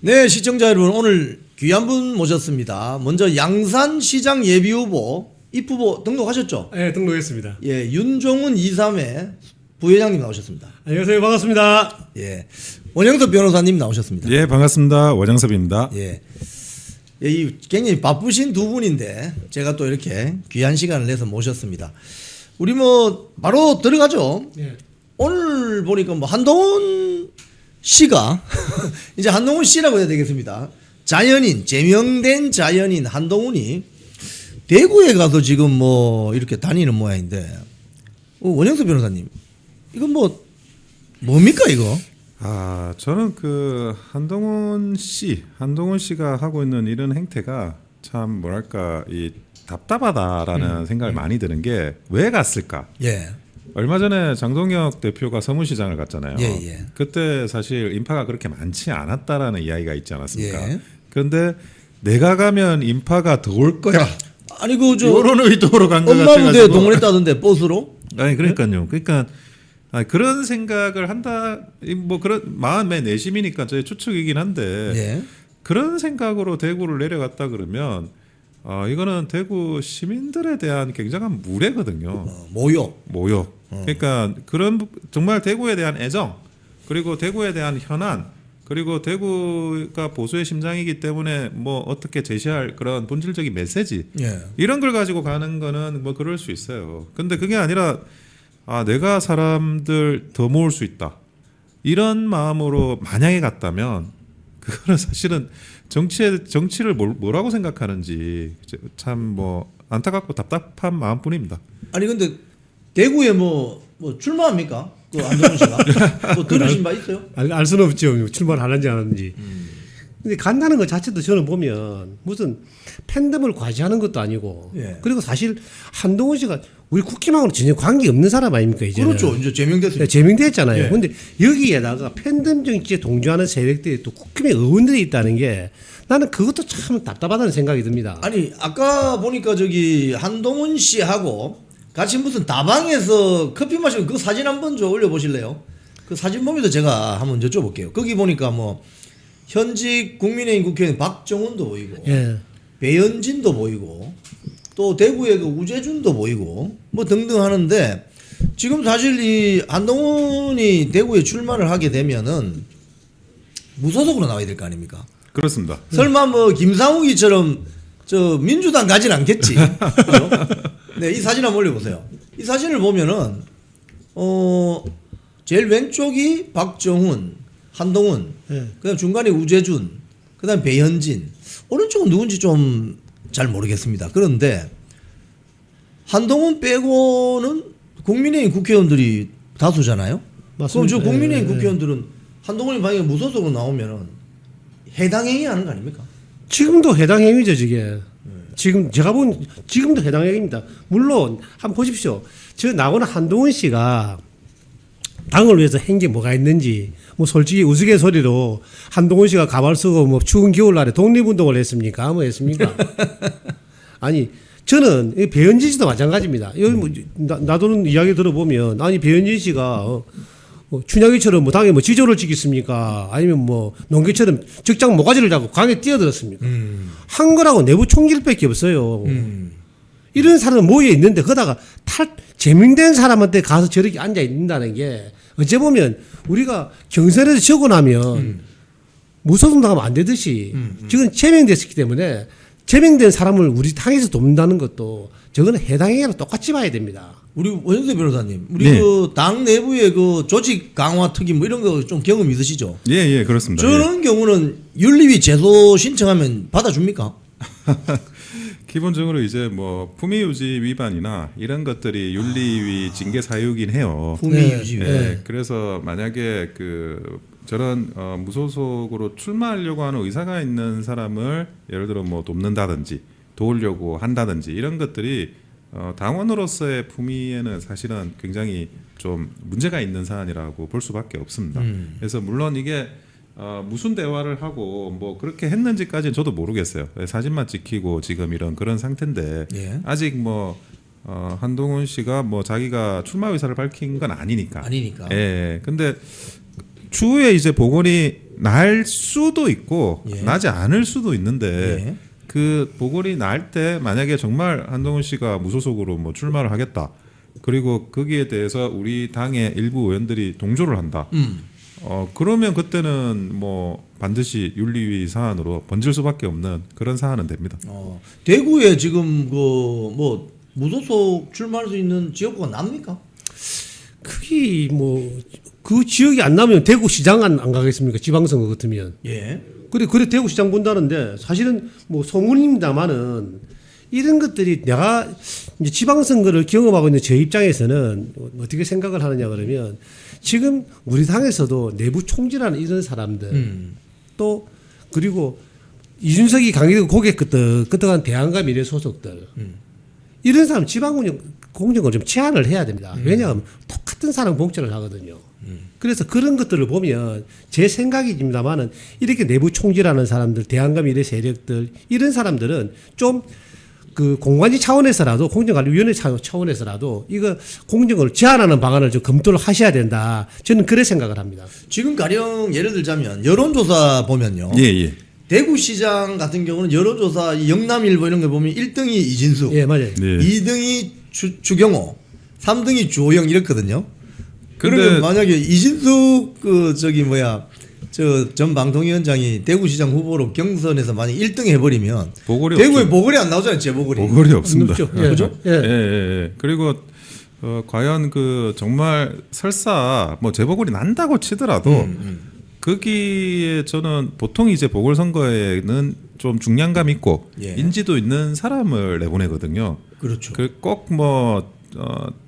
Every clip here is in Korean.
네, 시청자 여러분, 오늘 귀한 분 모셨습니다. 먼저 양산시장 예비후보 입후보 등록하셨죠? 네, 등록했습니다. 예, 윤종훈 2.3의 부회장님 나오셨습니다. 안녕하세요. 반갑습니다. 예, 원영섭 변호사님 나오셨습니다. 예, 반갑습니다. 원영섭입니다. 예, 예, 이 굉장히 바쁘신 두 분인데 제가 또 이렇게 귀한 시간을 내서 모셨습니다. 우리 뭐 바로 들어가죠. 예. 오늘 보니까 뭐 한동훈 씨가 이제 한동훈 씨라고 해야 되겠습니다. 자연인, 제명된 자연인 한동훈이 대구에 가서 지금 뭐 이렇게 다니는 모양인데, 원영수 변호사님, 이건 뭐 뭡니까 이거? 아, 저는 그 한동훈 씨가 하고 있는 이런 행태가 참 뭐랄까 이 답답하다라는 생각을 많이 드는 게 왜 갔을까? 예, 얼마 전에 장동혁 대표가 서문시장을 갔잖아요. 예, 예. 그때 사실 인파가 그렇게 많지 않았다라는 이야기가 있지 않았습니까? 예. 그런데 내가 가면 인파가 더 올 거야. 아니 그저 이런 의도로 간 것 엄마부대 같아가지고. 동원했다던데 버스로? 아니 그러니까요. 그러니까 그런 생각을 한다. 뭐 그런 마음의 내심이니까 저의 추측이긴 한데 예. 그런 생각으로 대구를 내려갔다 그러면 이거는 대구 시민들에 대한 굉장한 무례거든요. 모욕. 그러니까 그런 정말 대구에 대한 애정 그리고 대구에 대한 현안 그리고 대구가 보수의 심장이기 때문에 뭐 어떻게 제시할 그런 본질적인 메시지 예. 이런 걸 가지고 가는 거는 뭐 그럴 수 있어요. 근데 그게 아니라 내가 사람들 더 모을 수 있다 이런 마음으로 만약에 갔다면 그거는 사실은 정치를 뭐라고 생각하는지 참 뭐 안타깝고 답답한 마음뿐입니다. 아니 근데 대구에 뭐 출마합니까? 그 한동훈 씨가 뭐 들으신 바 있어요? 알 수는 없죠. 출마를 하는지 안 하는지. 근데 간다는 것 자체도 저는 보면 무슨 팬덤을 과시하는 것도 아니고 예. 그리고 사실 한동훈 씨가 우리 국힘하고는 전혀 관계 없는 사람 아닙니까 이제는. 그렇죠. 이제 제명됐습니다. 제명됐잖아요. 예. 근데 여기에다가 팬덤 정치에 동조하는 세력들이 또 국힘의 의원들이 있다는 게 나는 그것도 참 답답하다는 생각이 듭니다. 아니 아까 보니까 저기 한동훈 씨하고 같이 무슨 다방에서 커피 마시고 그 사진 한번 좀 올려보실래요? 그 사진 보면서 제가 한번 여쭤볼게요. 거기 보니까 뭐 현직 국민의힘 국회의원 박정훈도 보이고 예. 배현진도 보이고 또 대구의 그 우재준도 보이고 뭐 등등 하는데 지금 사실 이 한동훈이 대구에 출마를 하게 되면은 무소속으로 나와야 될 거 아닙니까? 그렇습니다. 설마 뭐 김상욱이처럼 저 민주당 가진 않겠지. 그죠? 네, 이 사진 한번 올려보세요. 이 사진을 보면은 제일 왼쪽이 박정훈, 한동훈, 예. 그다음 중간에 우재준, 그다음 배현진, 오른쪽은 누군지 좀 잘 모르겠습니다. 그런데 한동훈 빼고는 국민의힘 국회의원들이 다수잖아요. 그럼 맞습니다. 저 국민의힘 예, 예. 국회의원들은 한동훈이 만약에 무소속으로 나오면은 해당 행위 하는 거 아닙니까? 지금도 해당 행위죠, 저게. 지금 제가 본 지금도 해당 행위입니다. 물론 한번 보십시오. 저 나오는 한동훈 씨가 당을 위해서 한 게 뭐가 있는지 뭐 솔직히 우스갯소리로 한동훈 씨가 가발 쓰고 뭐 추운 겨울날에 독립운동을 했습니까? 뭐 했습니까? 아니 저는 이 배현진 씨도 마찬가지입니다. 여기 뭐 나도는 이야기 들어보면 아니 배현진 씨가 춘향이처럼 뭐 당에 뭐 지조를 지켰습니까? 아니면 뭐 농개처럼 적장 모가지를 잡고 강에 뛰어들었습니까? 한 거라고 내부 총질밖에 없어요. 이런 사람은 모여 있는데 거다가 제명된 사람한테 가서 저렇게 앉아 있는다는 게 어째 보면 우리가 경선에서 적고 나면 무소속 나가면 안 되듯이 지금 제명됐기 때문에 제명된 사람을 우리 당에서 돕는다는 것도 저거는 해당 행위랑 똑같이 봐야 됩니다. 우리 원영대 변호사님, 우리 네. 그 당 내부의 그 조직 강화 특위 뭐 이런 거 좀 경험 있으시죠? 예, 그렇습니다. 저런 경우는 윤리위 제소 신청하면 받아줍니까? 기본적으로 이제 뭐 품위유지 위반이나 이런 것들이 윤리위 징계 사유긴 해요. 품위유지. 예, 그래서 만약에 그 저런 무소속으로 출마하려고 하는 의사가 있는 사람을 예를 들어 뭐 돕는다든지 도우려고 한다든지 이런 것들이 당원으로서의 품위에는 사실은 굉장히 좀 문제가 있는 사안이라고 볼 수밖에 없습니다. 그래서 물론 이게 무슨 대화를 하고 뭐 그렇게 했는지까지는 저도 모르겠어요. 사진만 찍히고 지금 이런 그런 상태인데 예. 아직 뭐 한동훈 씨가 뭐 자기가 출마 의사를 밝힌 건 아니니까. 아니니까. 예. 근데 추후에 이제 복원이 날 수도 있고 예. 나지 않을 수도 있는데 예. 그 보궐이 날 때 만약에 정말 한동훈 씨가 무소속으로 뭐 출마를 하겠다. 그리고 거기에 대해서 우리 당의 일부 의원들이 동조를 한다. 그러면 그때는 뭐 반드시 윤리위 사안으로 번질 수밖에 없는 그런 사안은 됩니다. 대구에 지금 그 뭐 무소속 출마할 수 있는 지역구가 납니까? 그게 뭐 그 지역이 안 나면 대구 시장 안 가겠습니까? 지방선거 같으면. 예. 그래 대구 시장 본다는데 사실은 뭐 소문입니다만은 이런 것들이 내가 이제 지방선거를 경험하고 있는 제 입장에서는 어떻게 생각을 하느냐 그러면 지금 우리 당에서도 내부 총질하는 이런 사람들 또 그리고 이준석이 강의되고 고개 끄덕한 대한과 미래 소속들 이런 사람 공정을 좀 제한을 해야 됩니다. 왜냐하면 똑같은 사람 공천을 하거든요. 그래서 그런 것들을 보면 제 생각입니다만은 이렇게 내부 총질하는 사람들, 대한과 미래 세력들 이런 사람들은 좀 그 공관위 차원에서라도 공정관리위원회 차원에서라도 이거 공정을 제한하는 방안을 좀 검토를 하셔야 된다. 저는 그래 생각을 합니다. 지금 가령 예를 들자면 여론조사 보면요. 예. 대구시장 같은 경우는 여론조사 영남일보 이런 거 보면 1등이 이진수, 예, 맞아요. 네. 2등이 주경호, 3등이 주호영 이렇거든요. 근데- 그러면 만약에 이진수 전 방통위원장이 대구시장 후보로 경선에서 만약 1등 해버리면 보궐이 대구에 없죠. 보궐이 안 나오잖아요. 재보궐이. 보궐이 없습니다. 없죠. 예, 그죠? 예. 예. 그리고 과연 그 정말 설사 뭐 재보궐이 난다고 치더라도 거기에 저는 보통 이제 보궐선거에는 좀 중량감 있고 예. 인지도 있는 사람을 내보내거든요. 그렇죠. 꼭뭐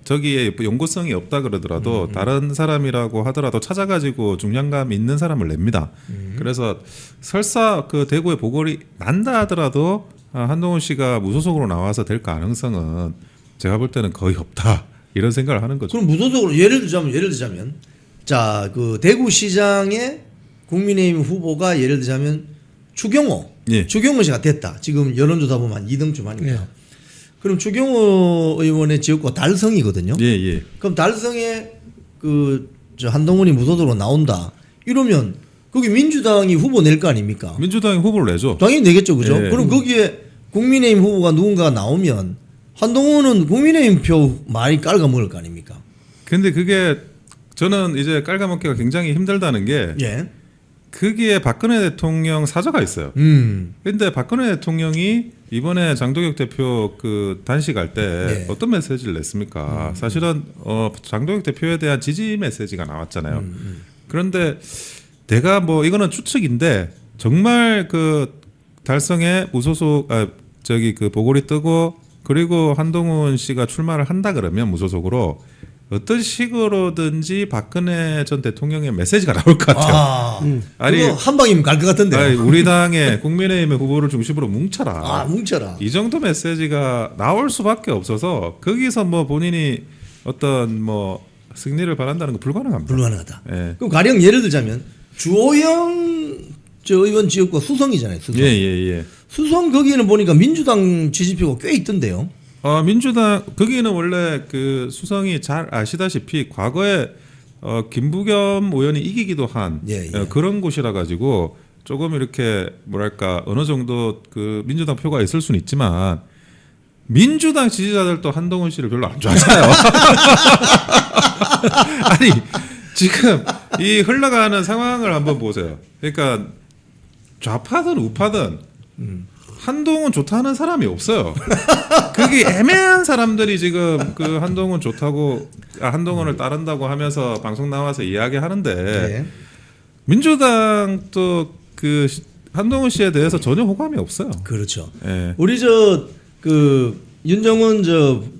저기에 연구성이 없다 그러더라도 다른 사람이라고 하더라도 찾아가지고 중량감 있는 사람을 냅니다. 그래서 설사 그 대구에 보궐이 난다 하더라도 한동훈 씨가 무소속으로 나와서 될 가능성은 제가 볼 때는 거의 없다 이런 생각을 하는 거죠. 그럼 무소속으로 예를 들자면 자, 그 대구시장의 국민의힘 후보가 예를 들자면 추경호 씨가 됐다. 지금 여론조사 보면 한 2등쯤 하니까. 예. 그럼 추경호 의원의 지역구가 달성이거든요. 예. 그럼 달성에 저 한동훈이 무소속으로 나온다. 이러면 거기 민주당이 후보 낼 거 아닙니까? 민주당이 후보를 내죠. 당연히 내겠죠, 그죠? 예. 그럼 거기에 국민의힘 후보가 누군가 나오면 한동훈은 국민의힘 표 많이 깔아먹을 거 아닙니까? 근데 그게 저는 이제 깔아먹기가 굉장히 힘들다는 게 예. 거기에 박근혜 대통령 사저가 있어요. 근데 박근혜 대통령이 이번에 장동혁 대표 그 단식할 때 네. 어떤 메시지를 냈습니까? 사실은 장동혁 대표에 대한 지지 메시지가 나왔잖아요. 그런데 내가 뭐 이거는 추측인데 정말 그 달성에 무소속 그 보궐이 뜨고 그리고 한동훈 씨가 출마를 한다 그러면 무소속으로 어떤 식으로든지 박근혜 전 대통령의 메시지가 나올 것 같아요. 아니, 그거 한 방이면 갈 것 같은데. 아니, 우리 당의 국민의힘의 후보를 중심으로 뭉쳐라. 뭉쳐라. 이 정도 메시지가 나올 수밖에 없어서 거기서 뭐 본인이 어떤 뭐 승리를 바란다는 건 불가능합니다. 불가능하다. 예. 그럼 가령 예를 들자면 주호영 저 의원 지역구가 수성이잖아요. 수성. 예. 수성 거기에는 보니까 민주당 지지표가 꽤 있던데요. 민주당 거기는 원래 그 수성이 잘 아시다시피 과거에 김부겸 의원이 이기기도 한 예. 그런 곳이라 가지고 조금 이렇게 뭐랄까 어느 정도 그 민주당 표가 있을 수는 있지만 민주당 지지자들도 한동훈 씨를 별로 안 좋아하잖아요. 아니 지금 이 흘러가는 상황을 한번 보세요. 그러니까 좌파든 우파든 한동훈 좋다는 사람이 없어요. 그게 애매한 사람들이 지금 그 한동훈 좋다고 한동훈을 따른다고 하면서 방송 나와서 이야기하는데 네. 민주당도 그 한동훈 씨에 대해서 전혀 호감이 없어요. 그렇죠. 예. 우리 윤정훈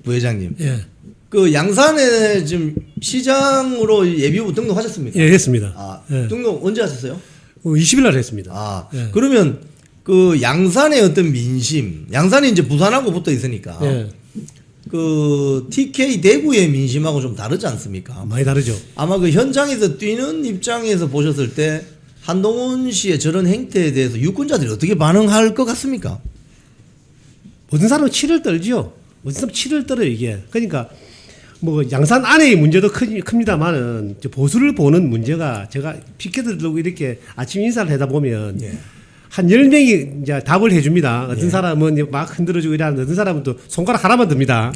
부회장님. 예. 그 양산에 지금 시장으로 예비후보 등록하셨습니까? 예, 했습니다. 예. 등록 언제 하셨어요? 20일 날 했습니다. 예. 그러면 그 양산의 어떤 민심, 양산이 이제 부산하고 붙어 있으니까 예. 그 TK 대구의 민심하고 좀 다르지 않습니까? 많이 다르죠. 아마 그 현장에서 뛰는 입장에서 보셨을 때 한동훈 씨의 저런 행태에 대해서 유권자들이 어떻게 반응할 것 같습니까? 모든 사람은 치를 떨지요. 모든 사람 치를 떨어요 이게. 그러니까 뭐 양산 안의 문제도 큽니다만은 보수를 보는 문제가 제가 피켓을 들고 이렇게 아침 인사를 하다 보면 예. 한 10명이 이제 답을 해줍니다. 어떤 예. 사람은 막 흔들어주고 이러는데 어떤 사람은 또 손가락 하나만 듭니다.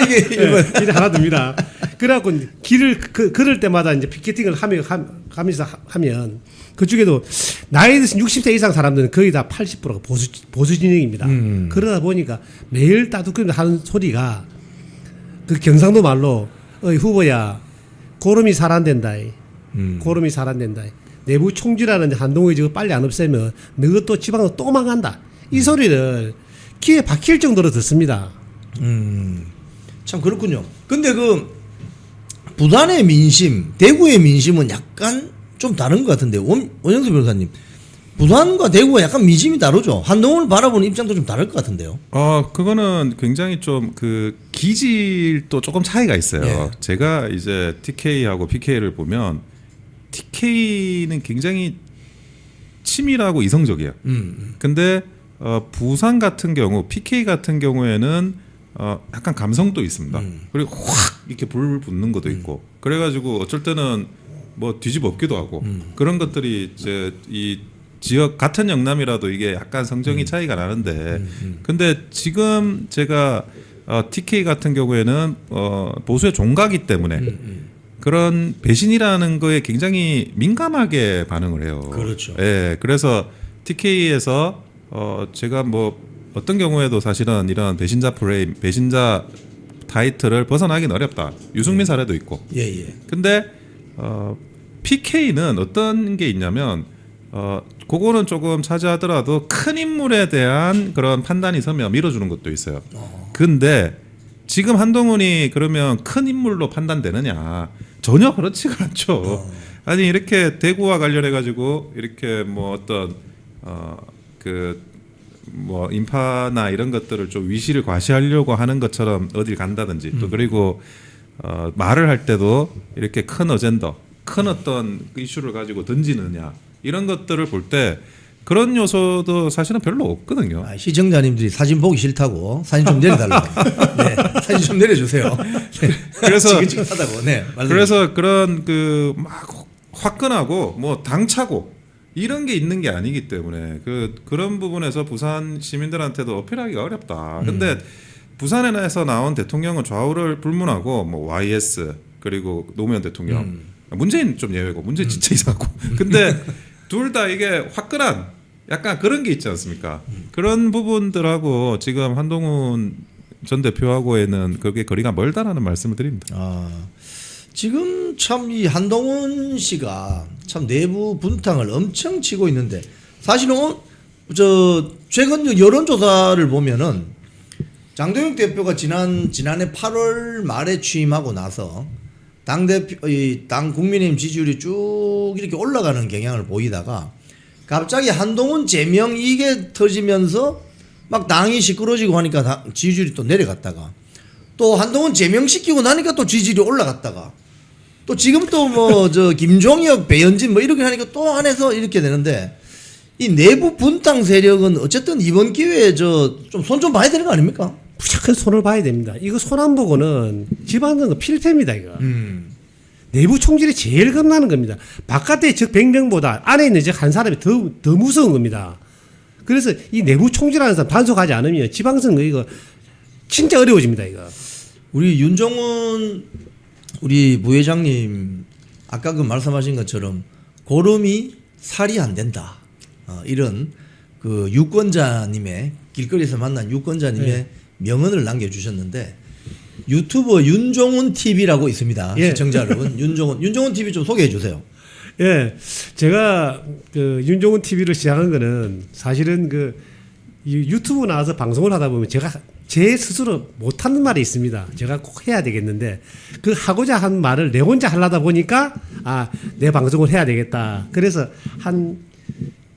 이게 일본 길이 하나 듭니다. 그래갖고 길을 걸을 때마다 이제 피켓팅을 하면서 하면 그중에도 나이 드신 60세 이상 사람들은 거의 다 80%가 보수 진영입니다. 그러다 보니까 매일 따뜻하게 하는 소리가 그 경상도 말로 어이 후보야 고름이 살 안 된다. 고름이 살 안 된다. 내부 총질하는 한동훈이 지금 빨리 안 없애면 너희 또 지방으로 또 망한다. 이 소리를 귀에 박힐 정도로 듣습니다. 참 그렇군요. 근데 그 부산의 민심, 대구의 민심은 약간 좀 다른 것 같은데 원영수 변호사님, 부산과 대구가 약간 민심이 다르죠. 한동훈을 바라보는 입장도 좀 다를 것 같은데요. 그거는 굉장히 좀 그 기질도 조금 차이가 있어요. 예. 제가 이제 TK하고 PK를 보면 TK는 굉장히 치밀하고 이성적이에요. 근데 부산 같은 경우, PK 같은 경우에는 약간 감성도 있습니다. 그리고 확 이렇게 불 붙는 것도 있고, 그래가지고 어쩔 때는 뭐 뒤집어 엎기도 하고 그런 것들이 이제 이 지역 같은 영남이라도 이게 약간 성정이 차이가 나는데, 근데 지금 제가 TK 같은 경우에는 보수의 종가기 때문에 그런 배신이라는 거에 굉장히 민감하게 반응을 해요. 그렇죠. 예, 그래서 TK에서 제가 뭐 어떤 경우에도 사실은 이런 배신자 프레임, 배신자 타이틀을 벗어나기는 어렵다. 유승민 사례도 있고. 예예. 근데 PK는 어떤 게 있냐면 그거는 조금 차지하더라도 큰 인물에 대한 그런 판단이 서면 밀어주는 것도 있어요. 근데 지금 한동훈이 그러면 큰 인물로 판단되느냐? 전혀 그렇지가 않죠. 아니 이렇게 대구와 관련해 가지고 이렇게 뭐 어떤 뭐 인파나 이런 것들을 좀 위시를 과시하려고 하는 것처럼 어딜 간다든지 또 그리고 말을 할 때도 이렇게 큰 어젠더, 큰 어떤 이슈를 가지고 던지느냐 이런 것들을 볼 때 그런 요소도 사실은 별로 없거든요. 시청자님들이 사진 보기 싫다고 사진 좀 내려달라고. 네, 사진 좀 내려주세요. 네. 그래서 지긋지긋하다고. 네. 그래서 그런 그 막 화끈하고 뭐 당차고 이런 게 있는 게 아니기 때문에 그런 부분에서 부산 시민들한테도 어필하기가 어렵다. 근데 부산에서 나온 대통령은 좌우를 불문하고 뭐 YS 그리고 노무현 대통령, 문재인 좀 예외고 문재인 진짜 이상하고. 근데 둘 다 이게 화끈한 약간 그런 게 있지 않습니까? 그런 부분들하고 지금 한동훈 전 대표하고에는 그게 거리가 멀다라는 말씀을 드립니다. 지금 참 이 한동훈 씨가 참 내부 분탕을 엄청 치고 있는데, 사실은 최근 여론조사를 보면은 장동혁 대표가 지난해 8월 말에 취임하고 나서 당 국민의힘 지지율이 쭉 이렇게 올라가는 경향을 보이다가 갑자기 한동훈 제명 이게 터지면서 막 당이 시끄러지고 하니까 지지율이 또 내려갔다가 또 한동훈 제명시키고 나니까 또 지지율이 올라갔다가 또 지금 또 뭐 김종혁, 배현진 뭐 이렇게 하니까 또 안에서 이렇게 되는데, 이 내부 분탕 세력은 어쨌든 이번 기회에 좀 손 좀 봐야 되는 거 아닙니까? 무조건 손을 봐야 됩니다. 이거 손 안 보고는 지방선거 필패입니다. 이거. 내부 총질이 제일 겁나는 겁니다. 바깥의 적 100명보다 안에 있는 적 한 사람이 더 무서운 겁니다. 그래서 이 내부 총질하는 사람 단속하지 않으면 지방선거 이거 진짜 어려워집니다. 이거. 우리 윤종훈 우리 부회장님 아까 그 말씀하신 것처럼 고름이 살이 안 된다. 이런 그 유권자님의 길거리에서 만난 유권자님의 명언을 남겨주셨는데, 유튜버 윤종훈 TV라고 있습니다. 시청자 여러분, 윤종훈 TV 좀 소개해 주세요. 예, 제가 그 윤종훈 TV를 시작한 거는 사실은 그 유튜브 나와서 방송을 하다 보면 제가 제 스스로 못하는 말이 있습니다. 제가 꼭 해야 되겠는데 그 하고자 한 말을 내 혼자 하려다 보니까 내 방송을 해야 되겠다. 그래서 한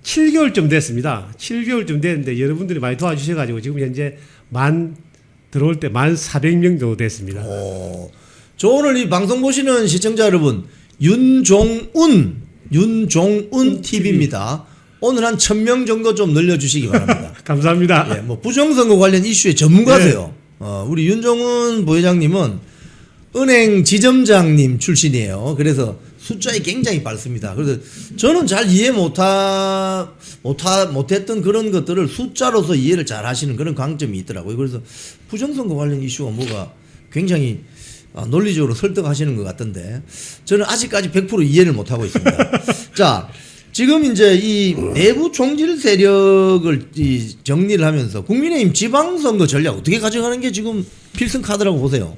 7개월쯤 됐습니다. 7개월쯤 됐는데 여러분들이 많이 도와주셔가지고 지금 현재 들어올 때 1,400명 정도 됐습니다. 저 오늘 이 방송 보시는 시청자 여러분, 윤종훈 TV입니다. 오늘 한 1,000명 정도 좀 늘려주시기 바랍니다. 감사합니다. 예, 뭐 부정선거 관련 이슈의 전문가세요. 우리 윤종훈 부회장님은 은행 지점장님 출신이에요. 그래서 숫자에 굉장히 밝습니다. 그래서 저는 잘 이해 못했던 그런 것들을 숫자로서 이해를 잘 하시는 그런 강점이 있더라고요. 그래서 부정선거 관련 이슈가 뭐가 굉장히 논리적으로 설득하시는 것 같던데 저는 아직까지 100% 이해를 못하고 있습니다. 자, 지금 이제 이 내부 총질 세력을 정리를 하면서 국민의힘 지방선거 전략 어떻게 가져가는 게 지금 필승 카드라고 보세요?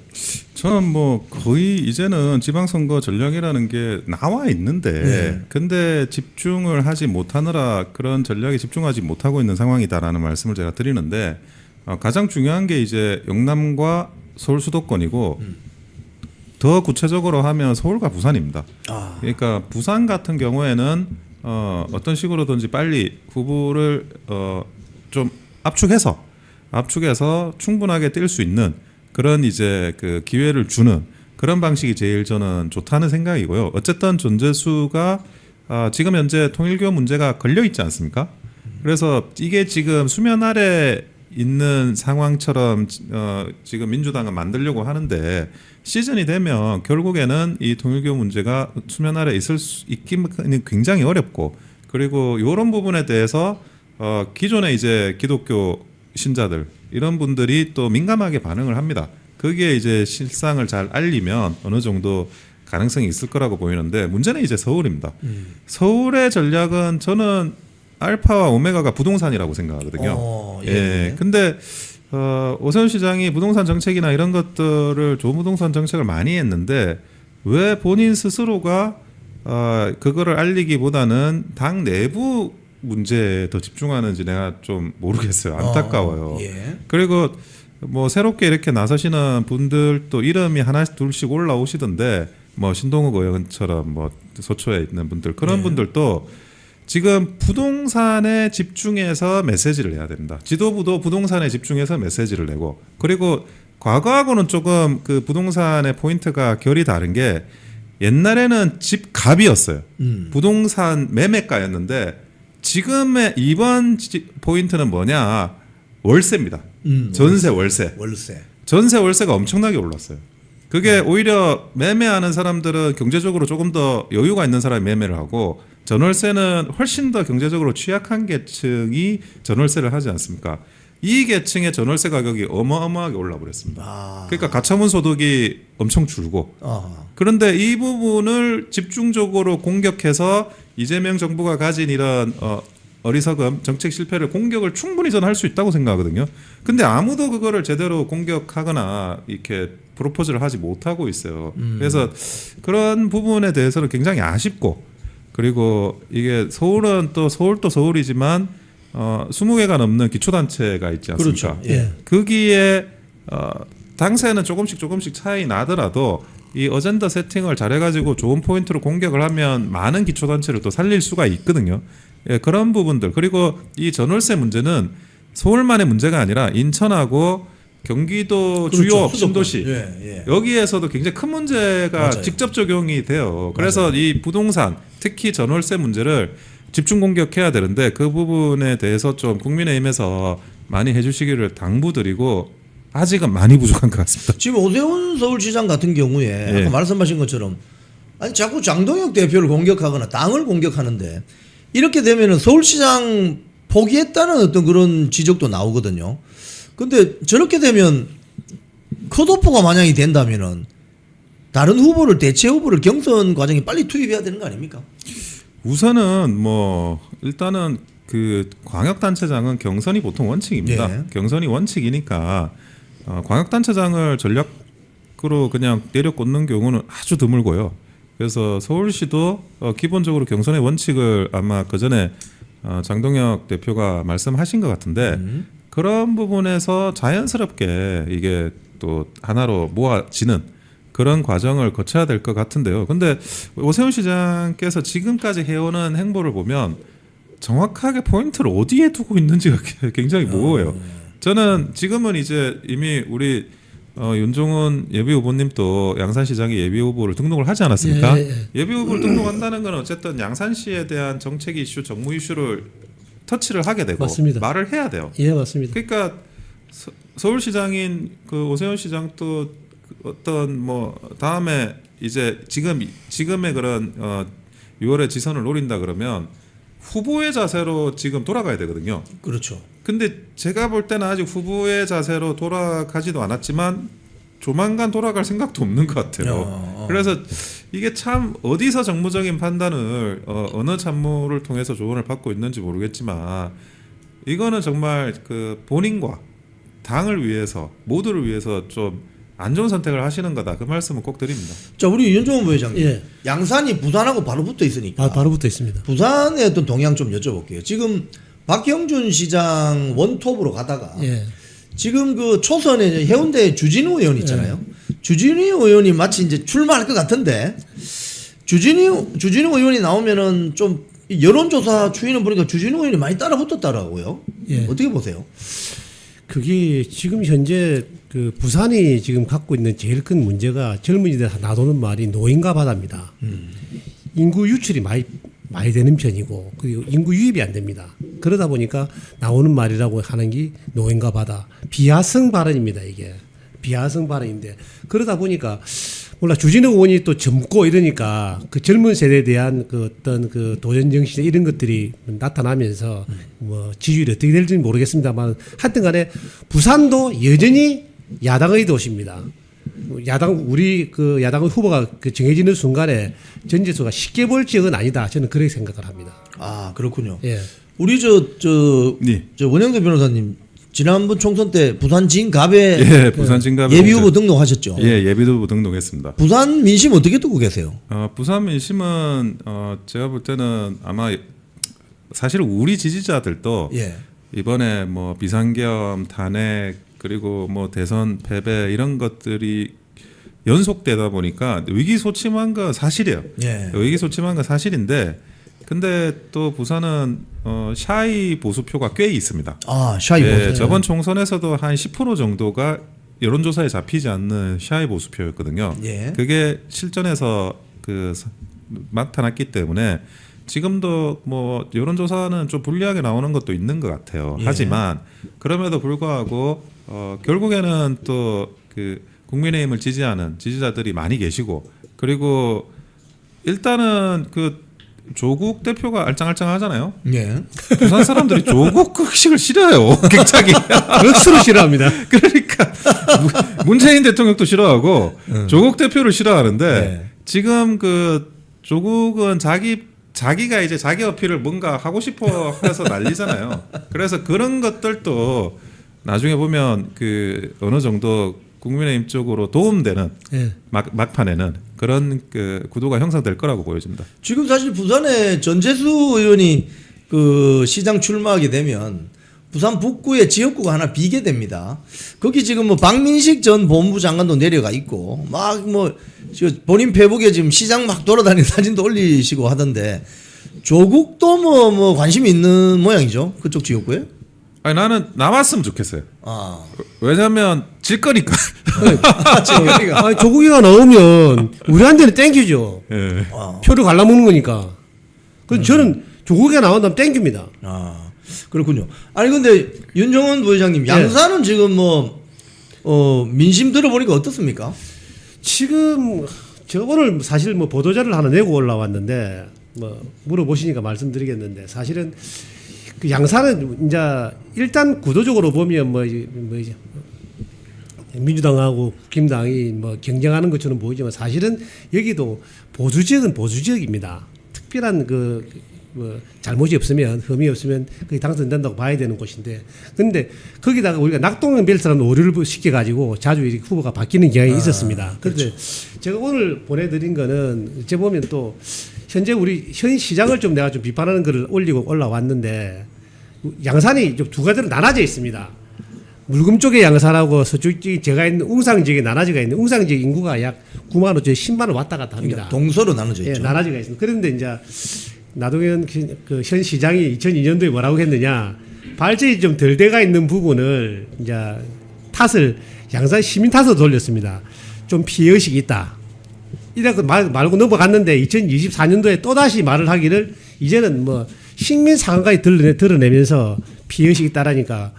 저는 뭐 거의 이제는 지방선거 전략이라는 게 나와 있는데 네. 근데 집중을 하지 못하느라 그런 전략에 집중하지 못하고 있는 상황이다라는 말씀을 제가 드리는데 가장 중요한 게 이제 영남과 서울 수도권이고 더 구체적으로 하면 서울과 부산입니다. 그러니까 부산 같은 경우에는 어떤 식으로든지 빨리 후보를 좀 압축해서 충분하게 뛸 수 있는 그런 이제 그 기회를 주는 그런 방식이 제일 저는 좋다는 생각이고요. 어쨌든 존재수가 지금 현재 통일교 문제가 걸려 있지 않습니까? 그래서 이게 지금 수면 아래 있는 상황처럼 지금 민주당은 만들려고 하는데 시즌이 되면 결국에는 이 통일교 문제가 수면 아래 있기는 굉장히 어렵고 그리고 이런 부분에 대해서 기존의 이제 기독교 신자들 이런 분들이 또 민감하게 반응을 합니다. 그게 이제 실상을 잘 알리면 어느 정도 가능성이 있을 거라고 보이는데 문제는 이제 서울입니다. 서울의 전략은 저는 알파와 오메가가 부동산이라고 생각하거든요. 예. 근데 오세훈 시장이 부동산 정책이나 이런 것들을 좋은 부동산 정책을 많이 했는데 왜 본인 스스로가 그거를 알리기보다는 당 내부 문제에 더 집중하는지 내가 좀 모르겠어요. 안타까워요. 예. 그리고 뭐 새롭게 이렇게 나서시는 분들도 이름이 하나씩 둘씩 올라오시던데 뭐 신동욱 의원처럼 뭐 서초에 있는 분들 그런 분들도 지금 부동산에 집중해서 메시지를 내야 됩니다. 지도부도 부동산에 집중해서 메시지를 내고 그리고 과거하고는 조금 그 부동산의 포인트가 결이 다른 게 옛날에는 집값이었어요. 부동산 매매가였는데 지금의 이번 포인트는 뭐냐 월세입니다. 전세 월세. 전세 월세가 엄청나게 올랐어요. 그게 오히려 매매하는 사람들은 경제적으로 조금 더 여유가 있는 사람이 매매를 하고 전월세는 훨씬 더 경제적으로 취약한 계층이 전월세를 하지 않습니까? 이 계층의 전월세 가격이 어마어마하게 올라버렸습니다. 그러니까 가처분 소득이 엄청 줄고 그런데 이 부분을 집중적으로 공격해서 이재명 정부가 가진 이런 어리석음 정책 실패를 공격을 충분히 저는 할 수 있다고 생각하거든요. 근데 아무도 그거를 제대로 공격하거나 이렇게 프로포즈를 하지 못하고 있어요. 그래서 그런 부분에 대해서는 굉장히 아쉽고 그리고 이게 서울은 또 서울이지만 20개가 넘는 기초단체가 있지 않습니까? 그렇죠. 예. 거기에 당세는 조금씩 차이 나더라도 이 어젠다 세팅을 잘해가지고 좋은 포인트로 공격을 하면 많은 기초단체를 또 살릴 수가 있거든요. 예, 그런 부분들 그리고 이 전월세 문제는 서울만의 문제가 아니라 인천하고 경기도 그렇죠. 주요 수도권. 신도시 예. 여기에서도 굉장히 큰 문제가 맞아요. 직접 적용이 돼요. 그래서 이 부동산 특히 전월세 문제를 집중 공격해야 되는데 그 부분에 대해서 좀 국민의힘에서 많이 해주시기를 당부드리고 아직은 많이 부족한 것 같습니다. 지금 오세훈 서울시장 같은 경우에 아까 말씀하신 것처럼 아니 자꾸 장동혁 대표를 공격하거나 당을 공격하는데 이렇게 되면은 서울시장 포기했다는 어떤 그런 지적도 나오거든요. 근데 저렇게 되면 컷오프가 만약에 된다면은 다른 후보를 대체 후보를 경선 과정에 빨리 투입해야 되는 거 아닙니까? 우선은 뭐 일단은 그 광역단체장은 경선이 보통 원칙입니다. 예. 경선이 원칙이니까 광역단체장을 전략으로 그냥 내려 꽂는 경우는 아주 드물고요. 그래서 서울시도 기본적으로 경선의 원칙을 아마 그 전에 장동혁 대표가 말씀하신 것 같은데 그런 부분에서 자연스럽게 이게 또 하나로 모아지는 그런 과정을 거쳐야 될 것 같은데요. 근데 오세훈 시장께서 지금까지 해오는 행보를 보면 정확하게 포인트를 어디에 두고 있는지가 굉장히 모호해요. 저는 지금은 이제 이미 우리 윤종훈 예비후보님도 양산시장에 예비후보를 등록을 하지 않았습니까? 예비후보를 등록한다는 건 어쨌든 양산시에 대한 정책 이슈, 정무 이슈를 터치를 하게 되고 맞습니다. 말을 해야 돼요. 예, 맞습니다. 그러니까 서울시장인 그 오세훈 시장도 어떤 뭐 다음에 이제 지금의 그런 6월에 지선을 노린다 그러면 후보의 자세로 지금 돌아가야 되거든요. 그렇죠. 근데 제가 볼 때는 아직 후보의 자세로 돌아가지도 않았지만 조만간 돌아갈 생각도 없는 것 같아요. 그래서 이게 참 어디서 정무적인 판단을 어느 참모를 통해서 조언을 받고 있는지 모르겠지만 이거는 정말 그 본인과 당을 위해서 모두를 위해서 좀 안 좋은 선택을 하시는 거다. 그 말씀은 꼭 드립니다. 자, 우리 윤종원 부회장님. 예. 양산이 부산하고 바로 붙어 있으니까. 바로 붙어 있습니다. 부산의 어떤 동향 좀 여쭤볼게요. 지금 박형준 시장 원톱으로 가다가 예. 지금 그 초선에 해운대 주진우 의원 있잖아요. 주진우 의원이 마치 이제 출마할 것 같은데 주진우 의원이 나오면은 좀 여론조사 추이는 보니까 주진우 의원이 많이 따라붙었다라고요. 예. 어떻게 보세요? 그게 지금 현재 그 부산이 지금 갖고 있는 제일 큰 문제가 젊은이들 나도는 말이 노인과 바다입니다. 인구 유출이 많이 되는 편이고 그리고 인구 유입이 안 됩니다. 그러다 보니까 나오는 말이라고 하는 게 노인과 바다 비하성 발언입니다. 이게 비하성 발언인데 그러다 보니까 몰라 주진우 의원이 또 젊고 이러니까 그 젊은 세대에 대한 그 어떤 그 도전 정신 이런 것들이 나타나면서 뭐 지지율이 어떻게 될지는 모르겠습니다만 하여튼간에 부산도 여전히 야당의 도시입니다. 우리 그 야당의 후보가 그 정해지는 순간에 전재수가 쉽게 볼 지역은 아니다. 저는 그렇게 생각을 합니다. 아, 그렇군요. 예. 우리 네. 저 원영대 변호사님 지난번 총선 때 부산 진갑에 예, 부산 진갑에 예비 후보 등록하셨죠. 예, 예비 후보 등록했습니다. 부산 민심 어떻게 두고 계세요? 부산 민심은 제가 볼 때는 아마 사실 우리 지지자들도 예. 이번에 뭐 비상계엄, 탄핵 그리고 뭐 대선 패배 이런 것들이 연속되다 보니까 위기소침한 거 사실이에요. 예. 위기소침한 거 사실인데 근데 또 부산은 샤이 보수표가 꽤 있습니다. 아, 샤이 예, 보수. 저번 총선에서도 한 10% 정도가 여론조사에 잡히지 않는 샤이 보수표였거든요. 예. 그게 실전에서 나타났기 때문에 지금도 뭐 여론조사는 좀 불리하게 나오는 것도 있는 것 같아요. 예. 하지만 그럼에도 불구하고 결국에는 또 그 국민의힘을 지지하는 지지자들이 많이 계시고 그리고 일단은 그 조국 대표가 알짱알짱하잖아요. 예. 부산 사람들이 조국 극식을 싫어해요. 굉장히. 억수로 싫어합니다. 그러니까 문재인 대통령도 싫어하고 조국 대표를 싫어하는데 네. 지금 그 조국은 자기가 이제 자기 어필을 뭔가 하고 싶어 해서 난리잖아요. 그래서 그런 것들도 나중에 보면 그 어느 정도 국민의힘 쪽으로 도움되는 예. 막판에는 그런 그 구도가 형성될 거라고 보여집니다. 지금 사실 부산에 전재수 의원이 그 시장 출마하게 되면 부산 북구에 지역구가 하나 비게 됩니다. 거기 지금 뭐 박민식 전 법무부 장관도 내려가 있고 막 뭐 본인 페북에 지금 시장 막 돌아다니는 사진도 올리시고 하던데 조국도 뭐 관심이 있는 모양이죠. 그쪽 지역구에. 아니 나는 남았으면 좋겠어요. 아. 왜냐하면 질 거니까. 아니, 조국이가 나오면 우리한테는 땡큐죠. 예. 표를 갈라먹는 거니까. 그래서 저는 조국이가 나온다면 땡깁니다. 아, 그렇군요. 아니 근데 윤정원 부회장님 양산은 지금 뭐 민심 들어보니까 어떻습니까? 지금 저 오늘 사실 뭐 보도자를 하나 내고 올라왔는데 뭐 물어보시니까 말씀드리겠는데 사실은 그 양산은 이제 일단 구도적으로 보면 뭐 이제 민주당하고 국힘당이 뭐 경쟁하는 것처럼 보이지만 사실은 여기도 보수지역은 보수지역입니다. 특별한 뭐 잘못이 없으면 흠이 없으면 거기 당선된다고 봐야 되는 곳인데 근데 거기다가 우리가 낙동강 벨트라는 오류를 시켜가지고 자주 이렇게 후보가 바뀌는 경향이 있었습니다. 그런데 그렇죠. 제가 오늘 보내드린 거는 어째 보면 또 현재 우리 현 시장을 좀 내가 좀 비판하는 글을 올리고 올라왔는데 양산이 좀 두 가지로 나눠져 있습니다. 물금 쪽에 양산하고 서쪽 쪽에 제가 있는 웅상 지역에 나눠지가 있는 웅상 지역 인구가 약 9만 5천 10만 원 왔다 갔다 합니다. 그러니까 동서로 나눠져 예, 있죠. 나눠지가 있습니다. 그런데 이제 나동현 그 현 시장이 2002년도에 뭐라고 했느냐 발전이 좀 덜 돼가 있는 부분을 이제 탓을 양산 시민 탓으로 돌렸습니다. 좀 피해의식이 있다. 이래서 말고 넘어갔는데 2024년도에 또다시 말을 하기를 이제는 뭐 식민 상황까지 드러내면서 피해의식이 있다라니까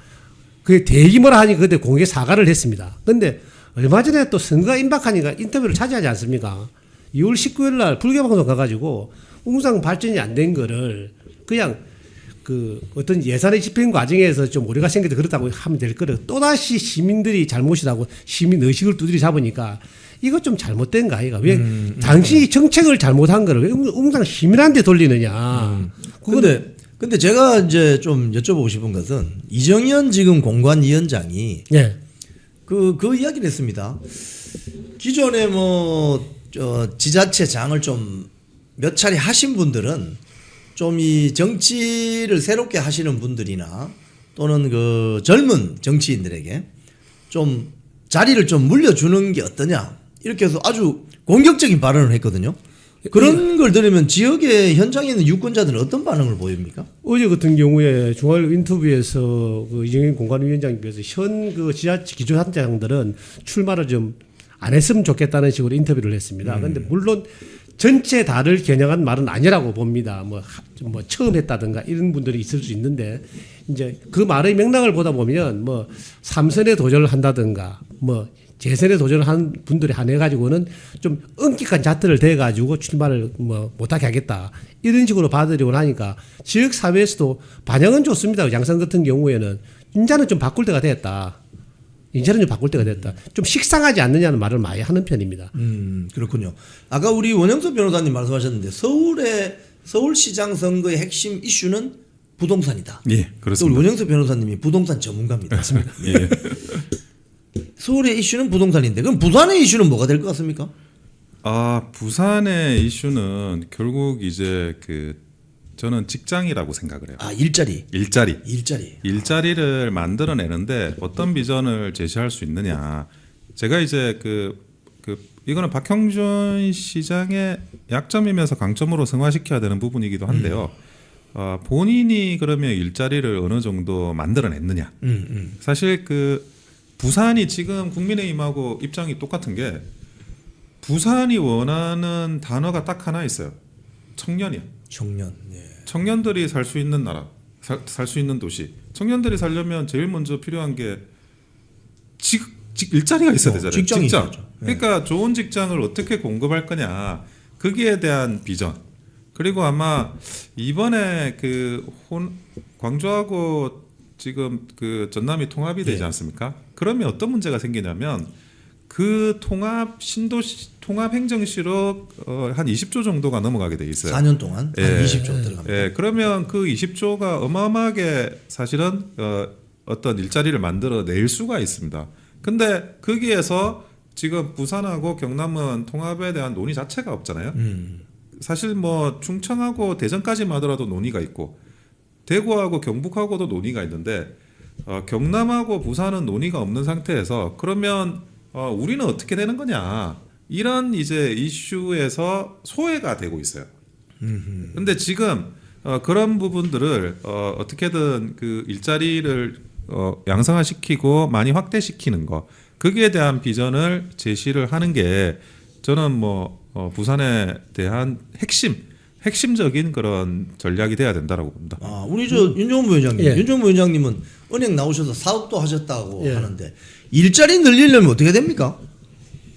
그게 대기뭐라 하니 그때 공개 사과를 했습니다. 근데 얼마 전에 또 선거가 임박하니까 인터뷰를 차지하지 않습니까? 2월 19일 날 불교방송 가가지고 웅상 발전이 안 된 거를 그냥 그 어떤 예산의 집행 과정에서 좀 오류가 생겨서 그렇다고 하면 될 거를 또다시 시민들이 잘못이라고 시민 의식을 두드리 잡으니까 이거 좀 잘못된 거 아이가? 왜 당신이 정책을 잘못한 거를 왜 웅상 시민한테 돌리느냐? 근데 제가 이제 좀 여쭤보고 싶은 것은 이정현 지금 공관위원장이 예. 그 이야기를 했습니다. 기존에 지자체장을 좀 몇 차례 하신 분들은 좀 이 정치를 새롭게 하시는 분들이나 또는 그 젊은 정치인들에게 좀 자리를 좀 물려주는 게 어떠냐 이렇게 해서 아주 공격적인 발언을 했거든요. 그런 걸 들으면 지역의 현장에 있는 유권자들은 어떤 반응을 보입니까? 어제 같은 경우에 중앙 인터뷰에서 그 이정현 공관위원장님께서 현 그 지자체 기초단체장들은 출마를 좀 안 했으면 좋겠다는 식으로 인터뷰를 했습니다. 그런데 물론 전체 다를 겨냥한 말은 아니라고 봅니다. 뭐 처음 했다든가 이런 분들이 있을 수 있는데 이제 그 말의 맥락을 보다 보면 뭐 3선에 도전을 한다든가 뭐 재선에 도전을 한 분들에 한해 가지고는 좀 엄격한 잣대를 대 가지고 출마를 뭐 못하게 하겠다 이런 식으로 받아들이고 나니까 지역 사회에서도 반영은 좋습니다. 양산 같은 경우에는 인자는 좀 바꿀 때가 됐다. 인자는 좀 바꿀 때가 됐다. 좀 식상하지 않느냐는 말을 많이 하는 편입니다. 그렇군요. 아까 우리 원영석 변호사님 말씀하셨는데 서울시장 선거의 핵심 이슈는 부동산이다. 예, 또 그렇습니다. 우리 원영석 변호사님이 부동산 전문가입니다. 맞습니다. 예. 서울의 이슈는 부동산인데 그럼 부산의 이슈는 뭐가 될 것 같습니까? 부산의 이슈는 결국 이제 저는 직장이라고 생각을 해요. 일자리를 만들어내는데 어떤 비전을 제시할 수 있느냐. 제가 이제 이거는 박형준 시장의 약점이면서 강점으로 승화시켜야 되는 부분이기도 한데요. 본인이 그러면 일자리를 어느 정도 만들어냈느냐. 사실 부산이 지금 국민의힘하고 입장이 똑같은 게 부산이 원하는 단어가 딱 하나 있어요. 청년이요. 청년. 예. 청년들이 살 수 있는 나라, 살 수 있는 도시. 청년들이 살려면 제일 먼저 필요한 게 일자리가 있어야 되잖아요. 직장. 그러니까 좋은 직장을 어떻게 공급할 거냐. 거기에 대한 비전. 그리고 아마 이번에 광주하고 지금 전남이 통합이 되지 않습니까? 그러면 어떤 문제가 생기냐면 통합 행정시로 한 20조 정도가 넘어가게 돼 있어요. 4년 동안 예. 한 20조 들어갑니다. 예, 그러면 그 20조가 어마어마하게 사실은 어떤 일자리를 만들어 낼 수가 있습니다. 근데 거기에서 지금 부산하고 경남은 통합에 대한 논의 자체가 없잖아요. 사실 뭐 충청하고 대전까지만 하더라도 논의가 있고 대구하고 경북하고도 논의가 있는데 경남하고 부산은 논의가 없는 상태에서 그러면 우리는 어떻게 되는 거냐 이런 이제 이슈에서 소외가 되고 있어요. 근데 지금 그런 부분들을 어떻게든 일자리를 양성화시키고 많이 확대시키는 거 거기에 대한 비전을 제시를 하는 게 저는 부산에 대한 핵심적인 그런 전략이 돼야 된다라고 봅니다. 우리 윤종무 위원장님, 예. 윤종무 위원장님은 은행 나오셔서 사업도 하셨다고 하는데 일자리 늘리려면 어떻게 됩니까?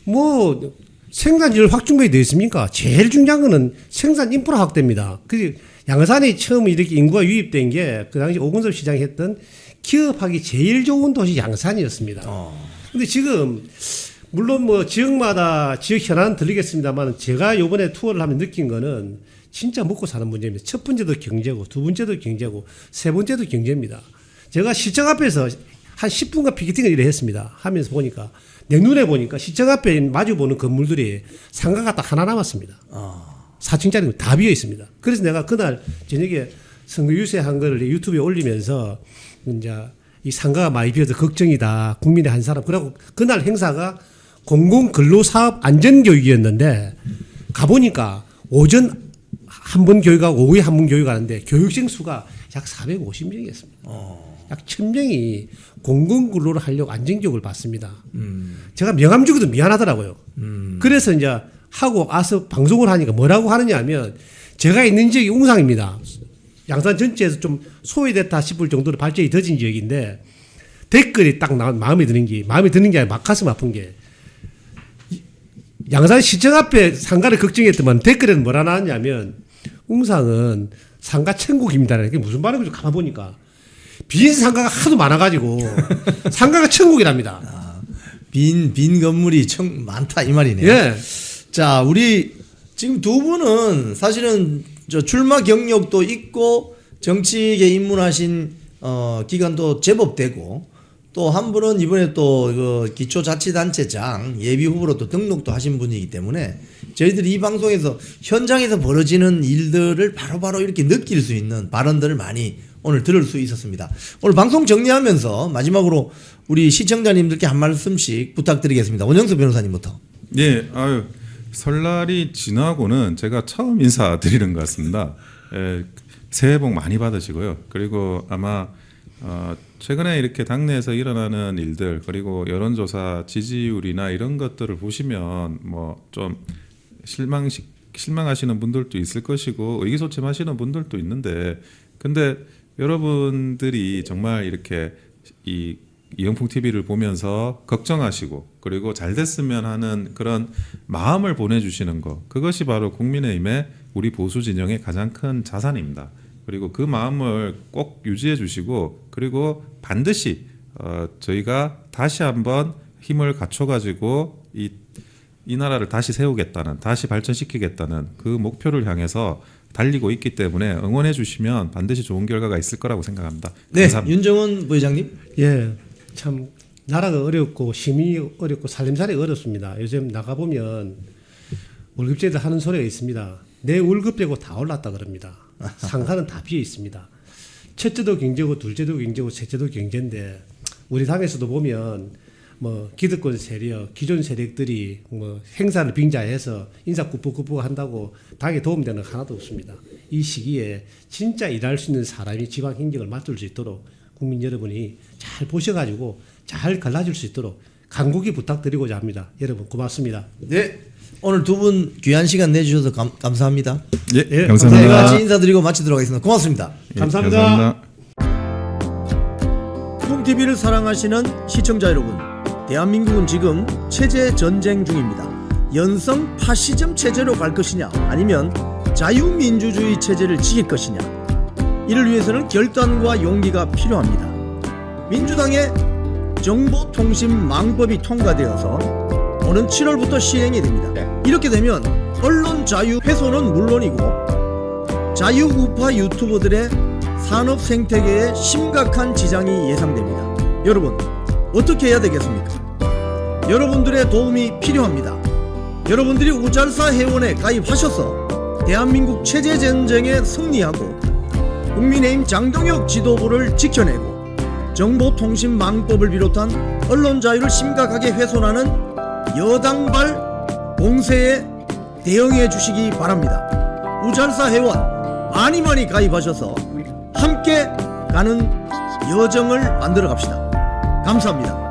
뭐 생산지를 확충해야 되겠습니까? 제일 중요한 거는 생산 인프라 확대입니다. 양산이 처음 이렇게 인구가 유입된 게 그 당시 오근섭 시장이 했던 기업하기 제일 좋은 도시 양산이었습니다. 근데 지금 물론 뭐 지역마다 지역 현안은 들리겠습니다만 제가 요번에 투어를 하면 느낀 거는 진짜 먹고 사는 문제입니다. 첫 번째도 경제고 두 번째도 경제고 세 번째도 경제입니다. 제가 시청 앞에서 한 10분간 피켓팅을 일을 했습니다. 하면서 보니까 내 눈에 보니까 시청 앞에 마주 보는 건물들이 상가가 딱 하나 남았습니다. 4층짜리 다 비어 있습니다. 그래서 내가 그날 저녁에 선거 유세한 거를 유튜브에 올리면서 이제 이 상가가 많이 비어서 걱정이다. 국민의 한 사람. 그리고 그날 행사가 공공근로사업 안전교육이었는데 가보니까 오전 한 번 교육하고 오후에 한 번 교육하는데 교육생 수가 약 450명이었습니다. 약 1000명이 공공근로를 하려고 안전교육을 받습니다. 제가 명함 주기도 미안하더라고요. 그래서 이제 하고 와서 방송을 하니까 뭐라고 하느냐 하면 제가 있는 지역이 웅상입니다. 양산 전체에서 좀 소외됐다 싶을 정도로 발전이 더진 지역인데 댓글이 딱 나온 마음에 드는 게 아니라 막 가슴 아픈 게 양산시청 앞에 상가를 걱정했더만 댓글에는 뭐라 나왔냐면 웅상은 상가 천국입니다라는 게 무슨 말인지 가만 보니까 빈 상가가 하도 많아가지고 상가가 천국이랍니다. 빈 건물이 많다 이 말이네요. 예. 자, 우리 지금 두 분은 사실은 저 출마 경력도 있고 정치계 입문하신 기간도 제법 되고 또 한 분은 이번에 또 그 기초자치단체장 예비 후보로 또 등록도 하신 분이기 때문에 저희들이 이 방송에서 현장에서 벌어지는 일들을 바로바로 이렇게 느낄 수 있는 발언들을 많이 오늘 들을 수 있었습니다. 오늘 방송 정리하면서 마지막으로 우리 시청자님들께 한 말씀씩 부탁드리겠습니다. 원영수 변호사님부터. 예, 아유 설날이 지나고는 제가 처음 인사드리는 것 같습니다. 새해 복 많이 받으시고요. 그리고 아마 최근에 이렇게 당내에서 일어나는 일들 그리고 여론조사 지지율이나 이런 것들을 보시면 뭐 좀 실망하시는 분들도 있을 것이고 의기소침하시는 분들도 있는데 근데 여러분들이 정말 이렇게 이 이영풍 TV를 보면서 걱정하시고 그리고 잘 됐으면 하는 그런 마음을 보내주시는 것 그것이 바로 국민의힘의 우리 보수 진영의 가장 큰 자산입니다. 그리고 그 마음을 꼭 유지해 주시고 그리고 반드시 저희가 다시 한번 힘을 갖춰가지고 이 나라를 다시 세우겠다는 다시 발전시키겠다는 그 목표를 향해서 달리고 있기 때문에 응원해 주시면 반드시 좋은 결과가 있을 거라고 생각합니다. 네, 감사합니다. 윤정원 부회장님. 예, 참 나라가 어렵고 시민이 어렵고 살림살이 어렵습니다. 요즘 나가 보면 월급제도 하는 소리가 있습니다. 내 월급 빼고 다 올랐다 그럽니다. 상가는 다 비어 있습니다. 첫째도 경제고 둘째도 경제고 셋째도 경제인데 우리 당에서도 보면 뭐 기득권 세력, 기존 세력들이 뭐 행사를 빙자해서 인사 꾸벅꾸벅 한다고 당에 도움되는 거 하나도 없습니다. 이 시기에 진짜 일할 수 있는 사람이 지방 행정을 맡을 수 있도록 국민 여러분이 잘 보셔가지고 잘 갈라질 수 있도록 간곡히 부탁드리고자 합니다. 여러분 고맙습니다. 네, 오늘 두 분 귀한 시간 내주셔서 감사합니다. 예, 예, 감사합니다. 네, 같이 인사드리고 마치도록 하겠습니다. 고맙습니다. 예, 감사합니다. 콩TV를 사랑하시는 시청자 여러분, 대한민국은 지금 체제 전쟁 중입니다. 연성 파시즘 체제로 갈 것이냐 아니면 자유민주주의 체제를 지킬 것이냐, 이를 위해서는 결단과 용기가 필요합니다. 민주당의 정보통신망법이 통과되어서 오는 7월부터 시행이 됩니다. 이렇게 되면 언론 자유 훼손은 물론이고 자유우파 유튜버들의 산업 생태계에 심각한 지장이 예상됩니다. 여러분, 어떻게 해야 되겠습니까? 여러분들의 도움이 필요합니다. 여러분들이 우잘사 회원에 가입하셔서 대한민국 체제 전쟁에 승리하고 국민의힘 장동혁 지도부를 지켜내고 정보통신망법을 비롯한 언론 자유를 심각하게 훼손하는 여당발 공세에 대응해 주시기 바랍니다. 우잘사 회원 많이 가입하셔서 함께 가는 여정을 만들어 갑시다. 감사합니다.